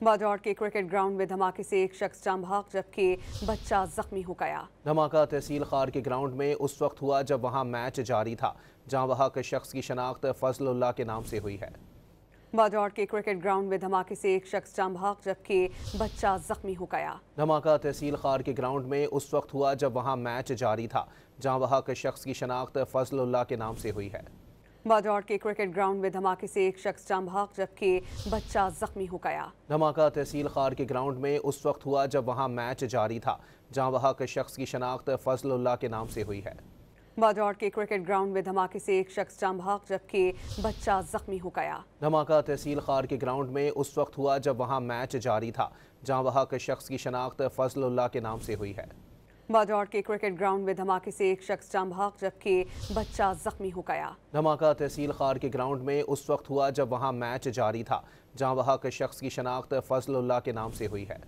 बाजौर के cricket ground में धमाके से एक शख्स जाम बहक जबकि बच्चा जख्मी हो गया। धमाका तहसील खार के ग्राउंड में उस वक्त हुआ जब वहां मैच जारी था। जाम बहक शख्स की शनाख्त फजलुल्लाह के नाम से हुई है। बाजौर के क्रिकेट ग्राउंड में धमाके से एक शख्स जाम बहक जबकि बच्चा जख्मी हो गया। धमाका तहसील खार के ग्राउंड में उस वक्त हुआ जब वहां मैच जारी था। जाम बहक शख्स की शनाख्त फजलुल्लाह के नाम से हुई है। बाजौर के क्रिकेट ग्राउंड में धमाके से एक शख्स जाम बहक जबकि बच्चा जख्मी हो गया। धमाका तहसील खार के ग्राउंड में उस वक्त हुआ जब वहां मैच जारी था। जाम बहक शख्स की शनाख्त फजलुल्लाह के नाम से हुई है। बाजौर के क्रिकेट ग्राउंड में धमाके से एक शख्स जाम बहक जबकि बच्चा जख्मी हो गया। धमाका तहसील खार के ग्राउंड में उस वक्त हुआ जब वहां मैच जारी था। जाम बहक शख्स की शनाख्त फजलुल्लाह के नाम से हुई है। बाजौर के क्रिकेट ग्राउंड में धमाके से एक शख्स जाम बहक जबकि बच्चा जख्मी हो गया। धमाका तहसील खार के ग्राउंड में उस वक्त हुआ जब वहां मैच जारी था। जाम बहक शख्स की शनाख्त फजलुल्लाह के नाम से हुई है।